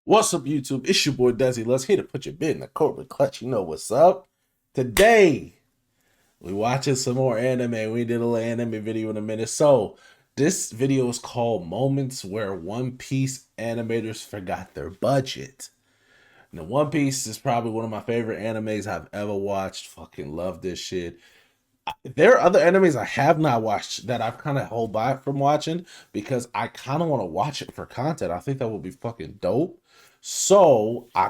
What's up, YouTube? It's your boy Desi. Let's here to put your bid in the corporate clutch. You know what's up. Today, we watching some more anime. We did a little anime video in a minute. So, this video is called Moments Where One Piece Animators Forgot Their Budget. Now, One Piece is probably one of my favorite animes I've ever watched. Fucking love this shit. There are other animes I have not watched that I've kind of held back from watching because I kind of want to watch it for content. I think that would be fucking dope. So I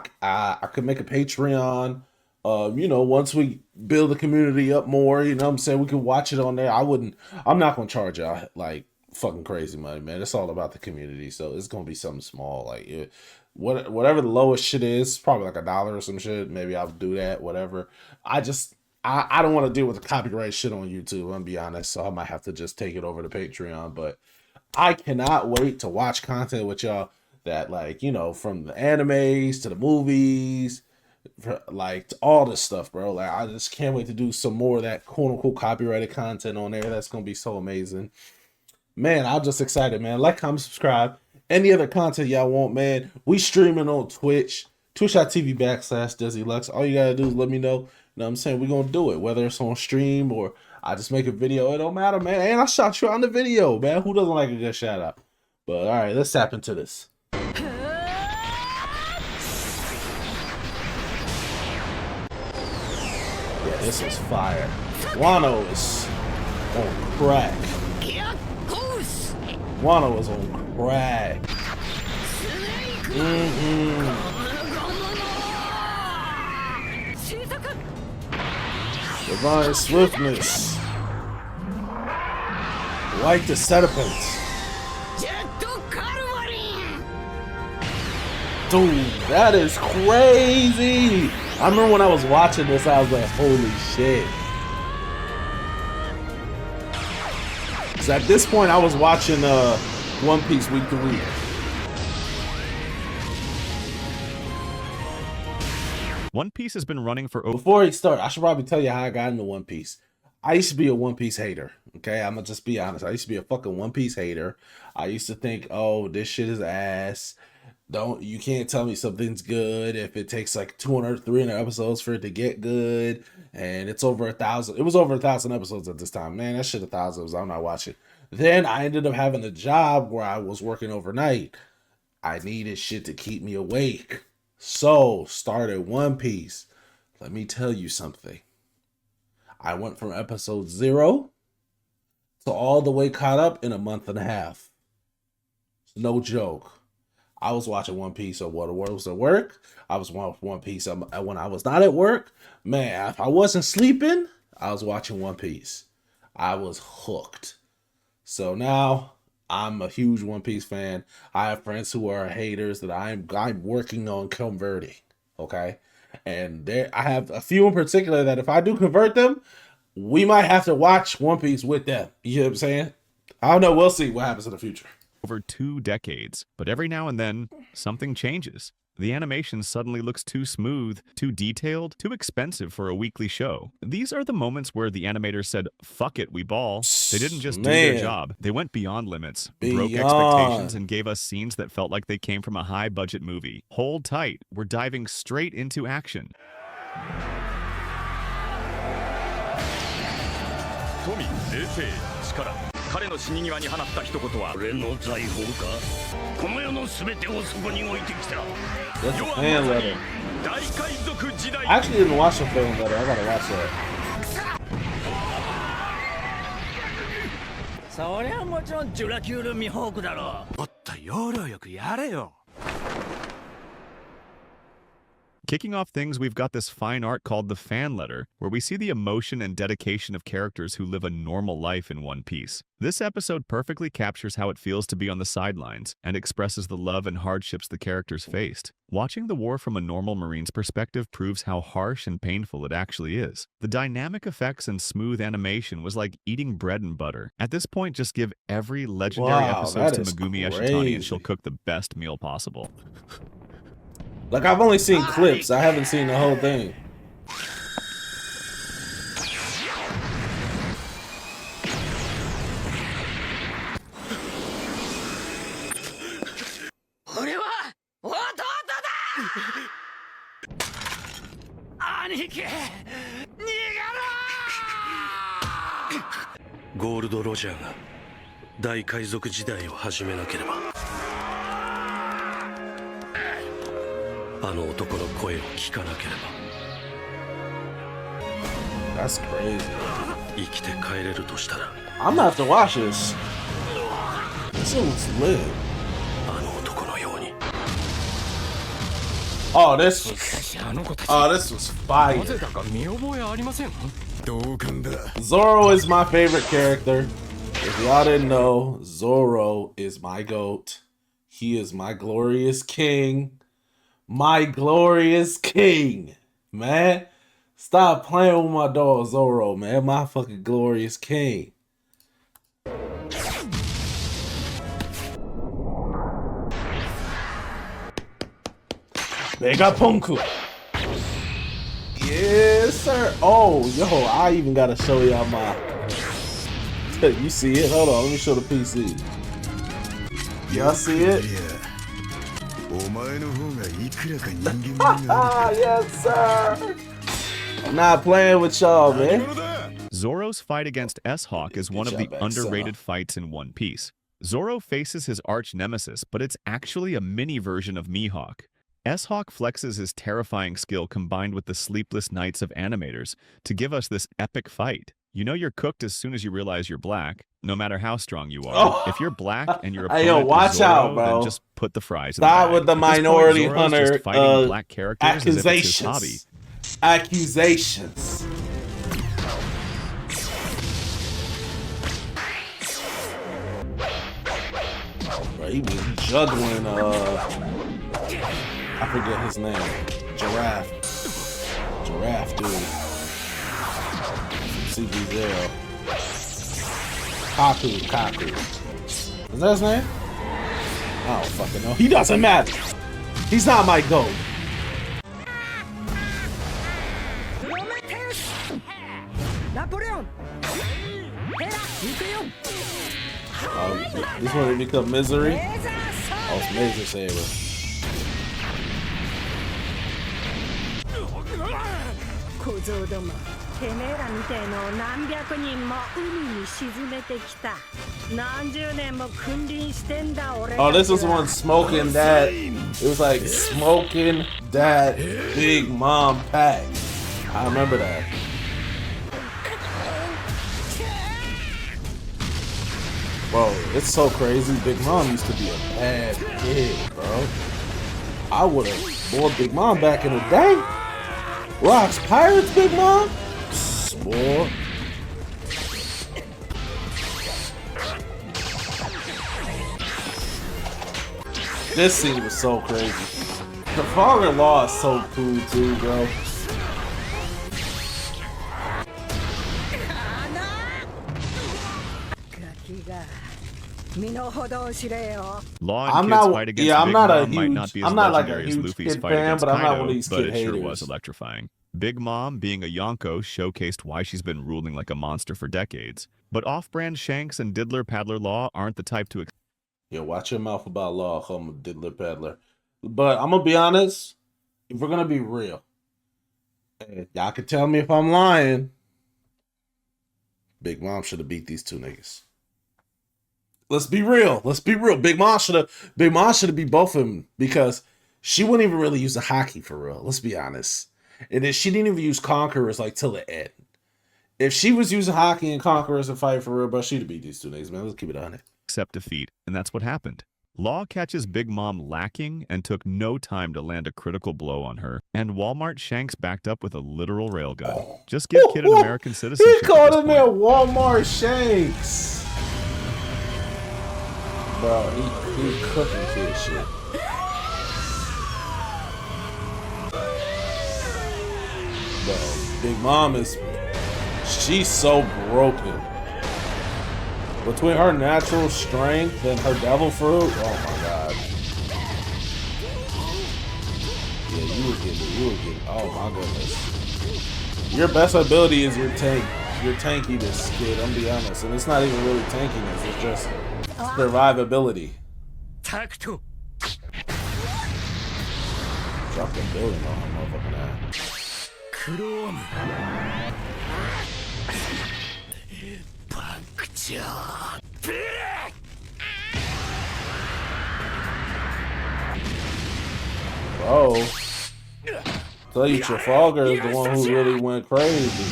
could make a Patreon. Once we build the community up more, you know what I'm saying, we can watch it on there. I'm not gonna charge y'all like fucking crazy money, man. It's all about the community. So it's gonna be something small, like whatever the lowest shit is, probably like $1 or some shit. Maybe I'll do that, whatever. I don't want to deal with the copyright shit on YouTube, I'm gonna be honest, so I might have to just take it over to Patreon. But I cannot wait to watch content with y'all that, like, you know, from the animes to the movies, like to all this stuff, bro. Like, I just can't wait to do some more of that quote unquote copyrighted content on there. That's gonna be so amazing, man. I'm just excited, man. Like, comment, subscribe. Any other content y'all want, man, we streaming on Twitch, twitch.tv/DesiLux. All you gotta do is let me know. You know what I'm saying? We're gonna do it, whether it's on stream or I just make a video. It don't matter, man. And I shot you on the video, man. Who doesn't like a good shout out? But all right, let's tap into this. Yeah, this is fire. Wano is on crack. Wano is on crack. Divine swiftness. Like the sediments. Dude, that is crazy. I remember when I was watching this, I was like, holy shit. So at this point, I was watching One Piece week to week. One Piece has been running for Before he started, I should probably tell you how I got into One Piece. I used to be a One Piece hater. Okay, I'm gonna just be honest. I used to be a fucking One Piece hater. I used to think, oh, this shit is ass. You can't tell me something's good if it takes like 200, 300 episodes for it to get good, and it's over 1,000. It was over 1,000 episodes at this time. Man, that shit 1,000. I'm not watching. Then I ended up having a job where I was working overnight. I needed shit to keep me awake. So, started One Piece. Let me tell you something. I went from episode 0 to all the way caught up in a month and a half. No joke. I was watching One Piece or what was at work. I was watching One Piece when I was not at work. Man, if I wasn't sleeping, I was watching One Piece. I was hooked. So now I'm a huge One Piece fan. I have friends who are haters that I'm working on converting. Okay, and I have a few in particular that if I do convert them, we might have to watch One Piece with them. You know what I'm saying? I don't know. We'll see what happens in the future. Over 2 decades, but every now and then something changes. The animation suddenly looks too smooth, too detailed, too expensive for a weekly show. These are the moments where the animators said, fuck it, we ball. They didn't just do their job. They went beyond limits, broke expectations, and gave us scenes that felt like they came from a high-budget movie. Hold tight. We're diving straight into action. Tommy, 彼の死に際に放った一言は俺の財宝かこの世の全てをそこに置いてきた That's a fan letter. I actually didn't watch the fan letter. I gotta watch that. そりゃもちろんジュラキュールミホークだろもっと要領よくやれよ Kicking off things, we've got this fine art called the fan letter, where we see the emotion and dedication of characters who live a normal life in One Piece. This episode perfectly captures how it feels to be on the sidelines and expresses the love and hardships the characters faced. Watching the war from a normal Marine's perspective proves how harsh and painful it actually is. The dynamic effects and smooth animation was like eating bread and butter. At this point, just give every legendary episode to Megumi Ashitani and she'll cook the best meal possible. Like, I've only seen clips. I haven't seen the whole thing. 兄貴逃げろーゴールド・ロジャーが大海賊時代を始めなければあの男の声を聞かなければ That's crazy. 生きて帰れるとしたら I'm gonna have to watch this. This looks lit. あの男のように Oh, this was fire. なぜだか見覚えありません。同感だ。 Zoro is my favorite character. If y'all didn't know, Zoro is my GOAT. He is my glorious king. My glorious king. Man, stop playing with my dog Zoro, man. My fucking glorious king. Vegapunku. Yes, sir. Oh, yo, I even gotta show y'all my. You see it? Hold on, let me show the PC. Y'all see it? Yes, sir. I'm not playing with y'all, man. Zoro's fight against S-Hawk is one of the underrated fights in One Piece. Zoro faces his arch nemesis, but it's actually a mini version of Mihawk. S-Hawk flexes his terrifying skill combined with the sleepless nights of animators to give us this epic fight. You know you're cooked as soon as you realize you're black, no matter how strong you are. Oh. If you're black and your Hey, opponent yo, watch is Zoro, out, bro. then just put the fries Stop in the bag. with the At this point, minority Zoro's hunter just fighting black characters as if it's his hobby. Accusations. Bro, he was juggling, I forget his name. Giraffe, dude. CBZL. Kaku. Is that his name? I don't fucking know. He doesn't matter. He's not my GOAT. This one didn't become Misery? Oh, it's Major Saber. 小僧ども、てめえらみてえのを何百人も海に沈めてきた。何十年も君臨してんだ俺。Oh, this was one smoking that. It was like smoking that Big Mom pack. I remember that. Bro, it's so crazy. Big Mom used to be a bad kid, bro. I would have bought Big Mom back in the day. Rocks Pirates, Big Mom? Boy. This scene was so crazy. The father-in-law is so cool too, bro. Law and Kid's fight against Big Mom might not be as I'm not like a legendary as huge Luffy's Kid fight fan, against but I'm not Kaido, one of these but Kid it sure haters. was electrifying. Big Mom, being a Yonko, showcased why she's been ruling like a monster for decades. But off-brand Shanks and Diddler Paddler Law aren't the type to... Yo, watch your mouth about Law. Call him a diddler peddler. But I'm gonna be honest. If we're gonna be real, y'all can tell me if I'm lying. Big Mom should have beat these two niggas. Let's be real. Big Mom should have beat both of them because she wouldn't even really use the hockey for real. Let's be honest. And then she didn't even use Conquerors like till the end. If she was using hockey and Conquerors and fight for real, bro, she'd have beat these two niggas, man. Let's keep it on it. accept defeat, and that's what happened. Law catches Big Mom lacking and took no time to land a critical blow on her, and Walmart Shanks backed up with a literal railgun. Just give Kid an American citizenship. He called him there Walmart Shanks. Bro, he cooking kid shit. Bro, Big Mom she's so broken. Between her natural strength and her devil fruit, oh my god. Yeah, you were getting, oh my goodness. Your best ability is your tank. Your tankiness, kid, I'm be honest. And it's not even really tankiness, it's just survivability. dropped a building on her motherfucking ass. クロームパンクチャービレ Bro, tell you Trafalgar is the one who really went crazy.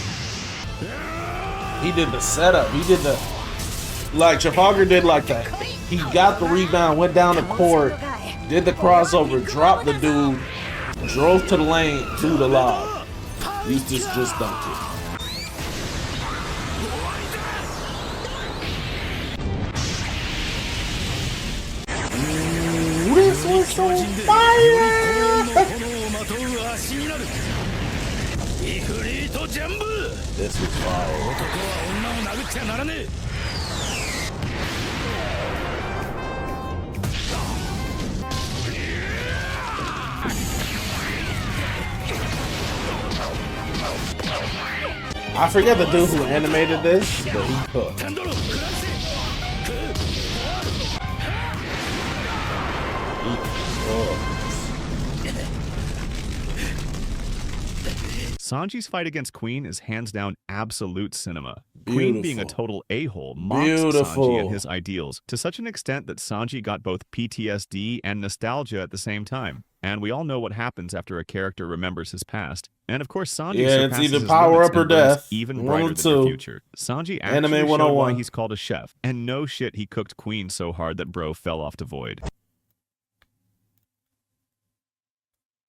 He did the setup. He did the like Trafalgar did like that. He got the rebound, went down the court, did the crossover, dropped the dude, drove to the lane, threw the lob. He just dunked it. This was so fire! This was fire. I forget the dude who animated this, but he cooked. Sanji's fight against Queen is hands down absolute cinema. Beautiful. Queen, being a total a-hole, mocks Sanji and his ideals to such an extent that Sanji got both PTSD and nostalgia at the same time. And we all know what happens after a character remembers his past. And of course, Sanji it's surpasses either his power limits up or and burns death. even One brighter or than the two. future. Sanji Anime actually showed 101. why he's called a chef. And no shit, he cooked Queen so hard that bro fell off the void.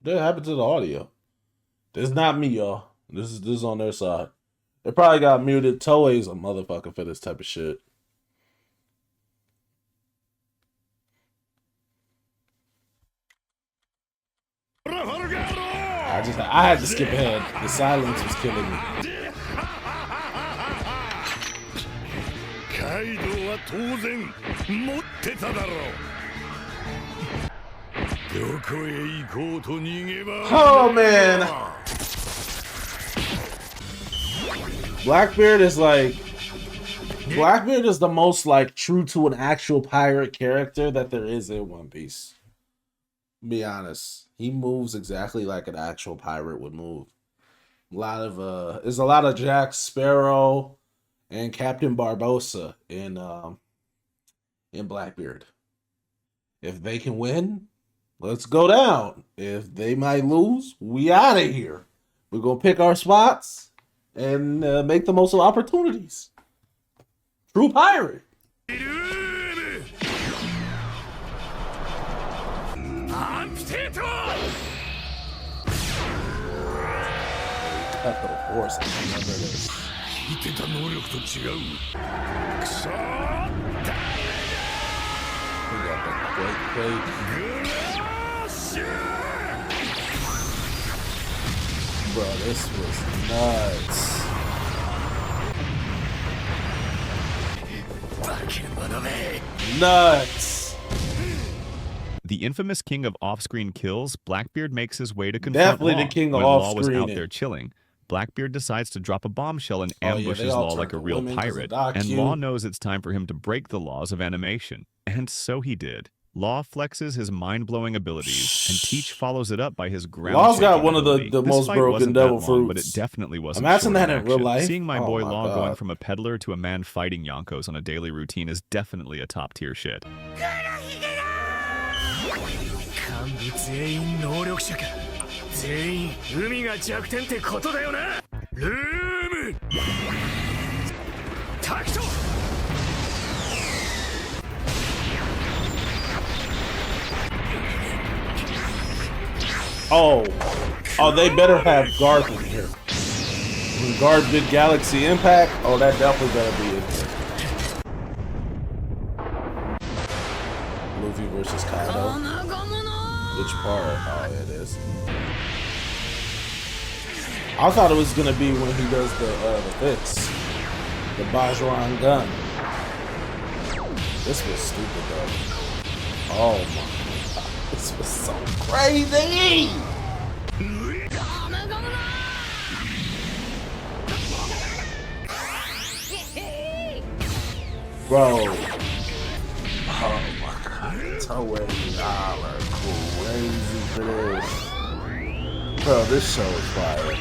What happened to the audio? This is not me, y'all. This is on their side. They probably got muted. Toei's a motherfucker for this type of shit. I had to skip ahead. The silence was killing me. カイドウは当然持ってただろう。どこへ行こうと逃げ場 Oh man, Blackbeard is like Blackbeard is the most like true to an actual pirate character that there is in One Piece. Be honest, he moves exactly like an actual pirate would move. There's a lot of Jack Sparrow and Captain Barbossa in Blackbeard. If they can win, let's go down. If they might lose, we out of here. We're gonna pick our spots and make the most of opportunities. True pirate. Cut the horse. I remember this. 聞いてた能力と違う。くそー We got the great plate. グラッシュ Bro, this was nuts. Nuts. The infamous king of off-screen kills, Blackbeard makes his way to confront Definitely Law. the king of When Law was off-screen. out there chilling, Blackbeard decides to drop a bombshell and Oh, yeah, ambushes they all Law turn like a to real women 'cause of pirate. Doc And Q. Law knows it's time for him to break the laws of animation. And so he did. Law flexes his mind-blowing abilities, and Teach follows it up by his ground. Law's got one of the This most fight broken wasn't devil that long, but fruits. it definitely wasn't. Imagine short that of in real action. life. Seeing my Oh boy my Law God. going from a peddler to a man fighting Yonkos on a daily routine is definitely a top-tier shit. 幹部全員能力者か全員海が弱点ってことだよなルームタクト Oh, they better have Garth in here. When Garth did Galaxy Impact, oh, that definitely better be in here. Luffy versus Kaido. Which part? Oh, yeah, it is. I thought it was gonna be when he does the fix, the Bajran gun. This was stupid though. Oh my god, this was so crazy. Bro. Oh my god. Toei, y'all are crazy for this. Bro, this show is fire.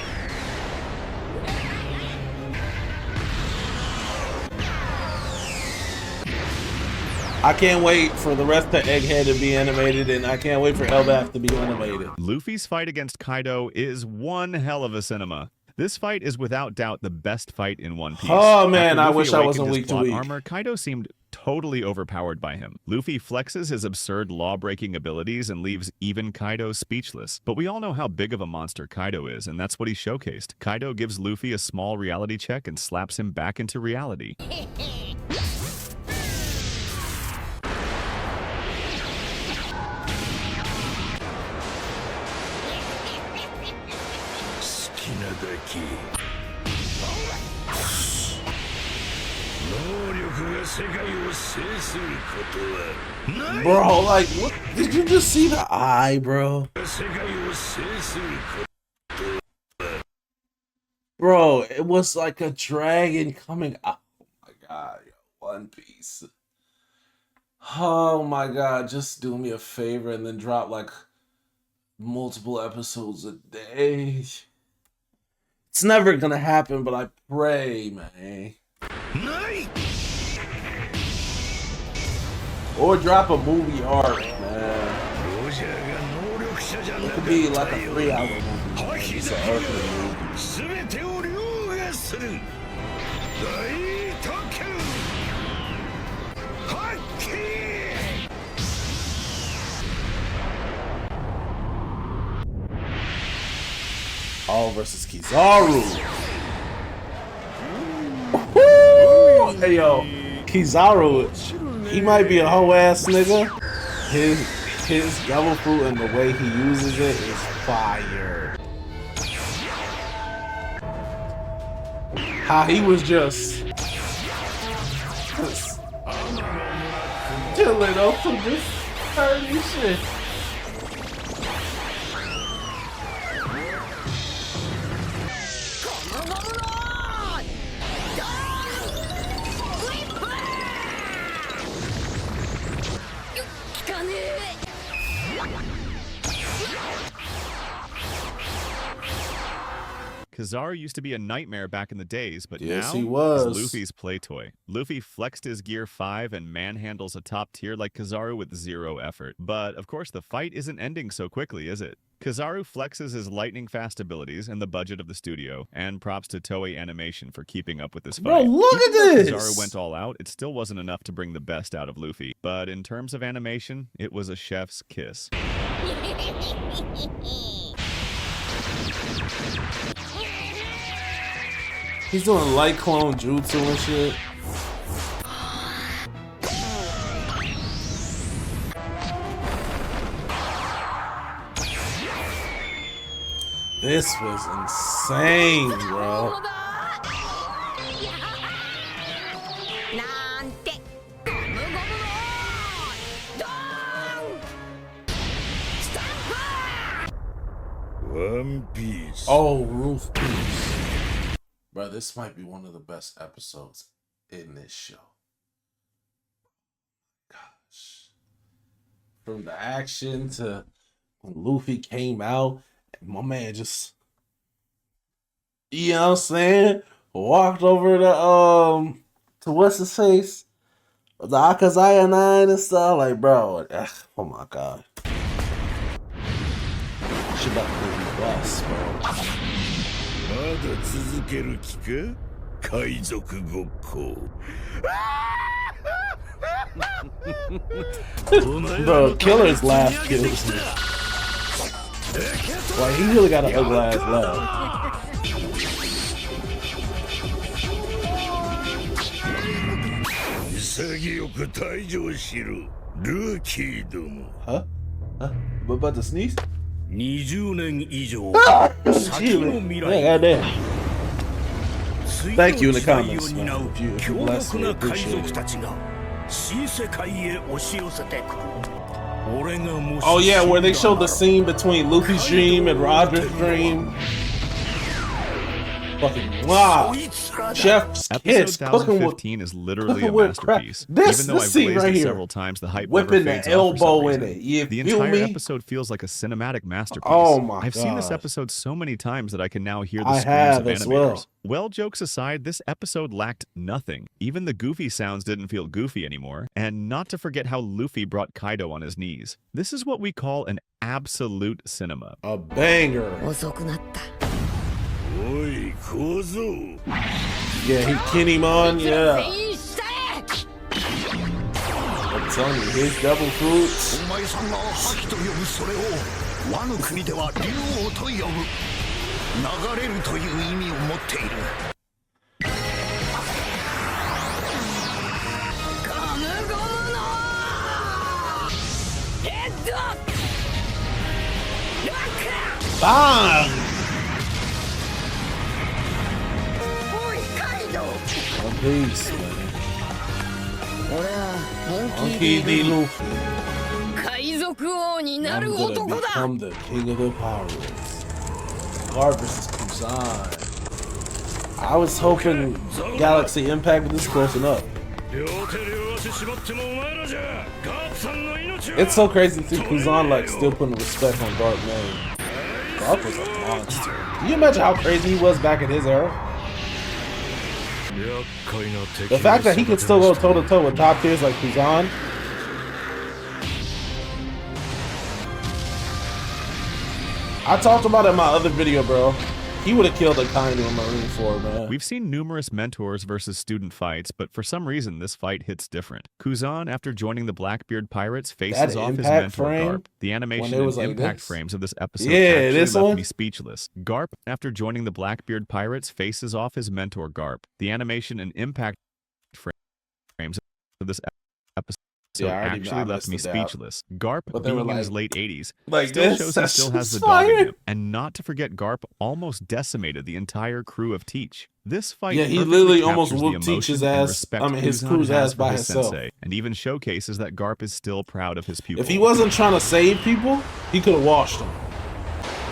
I can't wait for the rest of Egghead to be animated, and I can't wait for Elbaf to be animated. Luffy's fight against Kaido is one hell of a cinema. This fight is without doubt the best fight in One Piece. Oh man, After I Luffy wish I awakened wasn't his weak to plot weak. armor, Kaido seemed totally overpowered by him. Luffy flexes his absurd law-breaking abilities and leaves even Kaido speechless. But we all know how big of a monster Kaido is, and that's what he showcased. Kaido gives Luffy a small reality check and slaps him back into reality. Bro, like, what? Did you just see the eye, bro? Bro, it was like a dragon coming out. Oh my god, One Piece. Oh my god, just do me a favor and then drop like multiple episodes a day. It's never gonna happen, but I pray, man. Or drop a movie arc, man. It could be like a 3-hour movie. It's an arc of the movie. All versus Kizaru. Woo! Hey yo, Kizaru, he might be a hoe ass nigga. His devil fruit and the way he uses it is fire. How he was just chilling on some just dirty shit. Kizaru used to be a nightmare back in the days, but Yes, now he was. he's Luffy's play toy. Luffy flexed his Gear 5 and manhandles a top tier like Kizaru with zero effort. But, of course, the fight isn't ending so quickly, is it? Kizaru flexes his lightning-fast abilities and the budget of the studio, and props to Toei Animation for keeping up with this fight. Bro, look at Even though this! Kizaru went all out, it still wasn't enough to bring the best out of Luffy. But in terms of animation, it was a chef's kiss. He's doing light clone jutsu and shit. This was insane, bro. One Piece. Oh, Roof Piece. Bro, this might be one of the best episodes in this show. Gosh. From the action to when Luffy came out, and my man just, you know what I'm saying? Walked over to what's his face? The Akazaya 9 and stuff. Like, bro, oh my god. Shit about to be blessed, bro. まだ続ける気か海賊ごっこ Bro, Killer's laugh kills me. Like, he really got an ugly ass laugh. 潔く退場しろルーキーども Huh? What about to sneeze? 20年以上 Ah! 先の未 Yeah, 来 goddamn. 次 Thank you in の the 時代を comments, 担 man. う If you 強 bless 力 me, I な海 appreciate 賊 it. たちが新世界へ押し寄せてくる俺がもし Oh yeah, where they 死ん showed だ the scene between Luffy's dream and Roger's dream. Fucking wow. そいつ Chef's Episode kiss, cooking with 1015 is literally a with crap. masterpiece. This Even though I've scene glazed right it here, several times, the hype whipping never fades the off for some elbow in reason. it. You The feel entire me? episode feels like a cinematic masterpiece. Oh my I've seen this gosh. episode so many times that I can now hear the I screams have of as animators. well. Well, jokes aside, this episode lacked nothing. Even the goofy sounds didn't feel goofy anymore. And not to forget how Luffy brought Kaido on his knees. This is what we call an absolute cinema. A banger. 遅くなった おい小僧 Yeah, he Kinemon, yeah. して I'm telling you, his double fruits. お前さんが覇気と呼ぶそれを和の国では竜王と呼ぶ流れるという意味を持っているゴムゴムのヘッドロック Bang! おいカイドウ One piece, man. 俺は本 Monkey 気 D. で Luffy. 海賊王にな I'm る gonna 男だ become the king of the pirates. Garp vs. Kuzan. I was hoping Galaxy Impact was close enough. 両手両足縛ってもお前らじゃガープさんの命は It's so crazy to see Kuzan like still putting respect on Garp name. Garp was a monster. Can you imagine how crazy he was back in his era? 厄介な敵 The fact that he could still go toe to toe with top tiers like Kuzan. I talked about it in my other video, bro. He would have killed a Kainu in Marine 4, man. We've seen numerous mentors versus student fights, but for some reason this fight hits different. Kuzan, after joining the Blackbeard Pirates, faces That off his impact mentor frame, Garp. The animation it and was like impact this. frames of this episode Yeah, actually this left one. me speechless. Garp, after joining the Blackbeard Pirates, faces off his mentor Garp. The animation and impact frames of this episode Yeah, I already- actually I left me missed it out. speechless. Garp, But they were being in his like- late 80s, like still this? shows he That's still has the just dog in fire. him. And not to forget, Garp almost decimated the entire crew of Teach. This fight Yeah, he perfectly literally almost captures the whooped Teach's emotion and ass- respect I mean, his Kuzan crew's has ass for by his himself. sensei, and even showcases that Garp is still proud of his pupil. If he wasn't trying to save people, he could have washed them.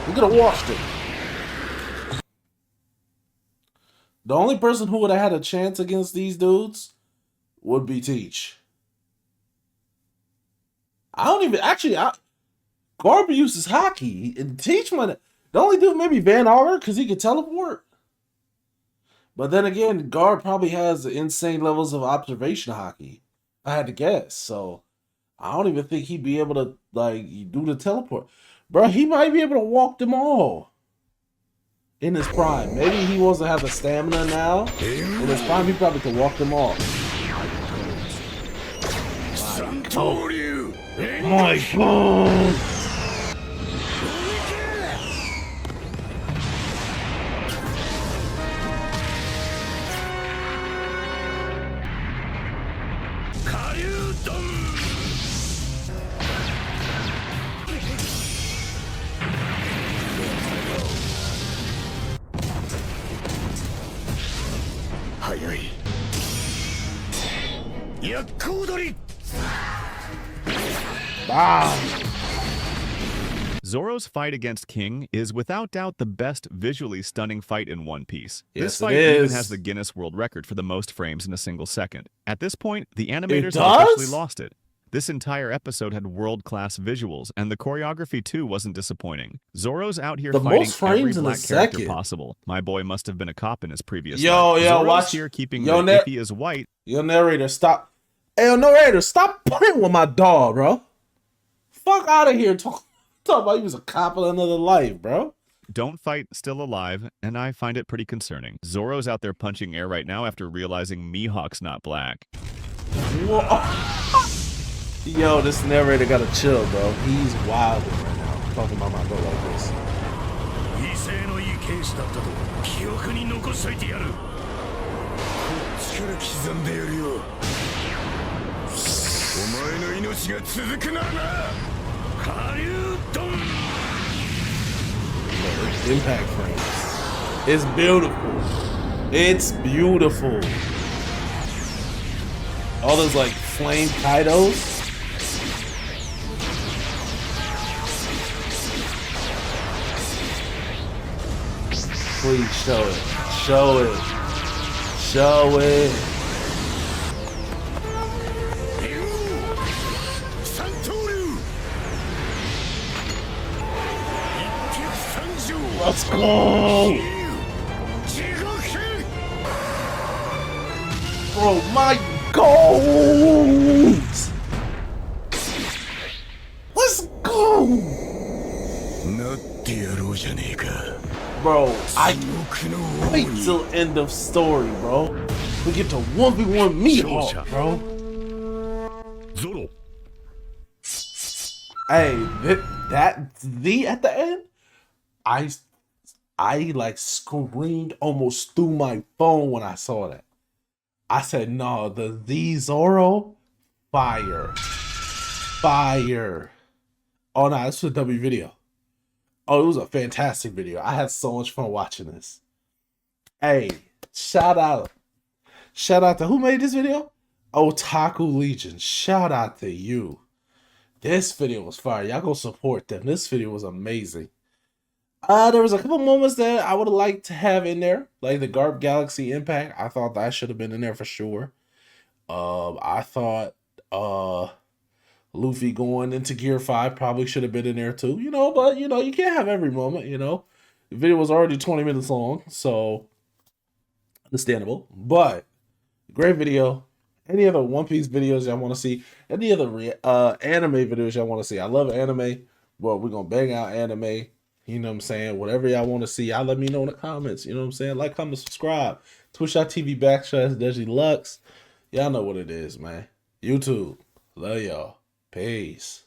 He could have washed them. The only person who would have had a chance against these dudes would be Teach. I don't even actually. Garp uses hockey. And Teach might. The only dude maybe Van Aller because he could teleport. But then again, Garp probably has insane levels of observation hockey. I had to guess. So I don't even think he'd be able to like do the teleport. Bro, he might be able to walk them all in his prime. Maybe he wants to have the stamina now. In his prime, he probably could walk them all. My God. Zoro's fight against King is without doubt the best visually stunning fight in One Piece. Yes, This fight it even is. has the Guinness World Record for the most frames in a single second. At this point, the animators It have officially does? lost it. This entire episode had world-class visuals, and the choreography too wasn't disappointing. Zoro's out here The fighting most every frames in a black character second. possible. My boy must have been a cop in his previous Yo, life. yo, Zoro's watch- here keeping yo, the Ned- if he is white. Yo, narrator, stop. Hey, yo, narrator, stop playing with my dog, bro. Fuck out of here. Talk about you was a cop in another life, bro. Don't fight still alive, and I find it pretty concerning. Zoro's out there punching air right now after realizing Mihawk's not black. Whoa. Yo, this narrator gotta chill, bro. He's wilding right now. Talking about my dog like this. 威勢のいい剣士だったと記憶に残しといてやる力刻んでやるよお前の命が続くならな下流ドン Impact frames. It's beautiful. It's beautiful. All those like flame Kaidos. Please show it. Show it. Show it. Let's go. Bro, my goals. Let's go. Bro, I wait till end of story, bro. We get to 1v1 Mihawk, bro. ゾロ Hey, that the at the end, I like screamed, almost threw my phone when I saw that. I said, no, the Zoro, fire. Fire. Oh no, this was a W video. Oh, it was a fantastic video. I had so much fun watching this. Hey, shout out to who made this video? Otaku Legion. Shout out to you. This video was fire. Y'all go support them. This video was amazing. There was a couple moments that I would have liked to have in there, like the Garp Galaxy Impact. I thought that should have been in there for sure. I thought Luffy going into Gear 5 probably should have been in there too, you know, but you know, you can't have every moment, you know. The video was already 20 minutes long, so understandable. But great video. Any other One Piece videos y'all want to see? Any other anime videos y'all want to see? I love anime. Well, we're gonna bang out anime. You know what I'm saying? Whatever y'all want to see, y'all let me know in the comments. You know what I'm saying? Like, comment, subscribe. Twitch.tv/Deslux. Y'all know what it is, man. YouTube. Love y'all. Peace.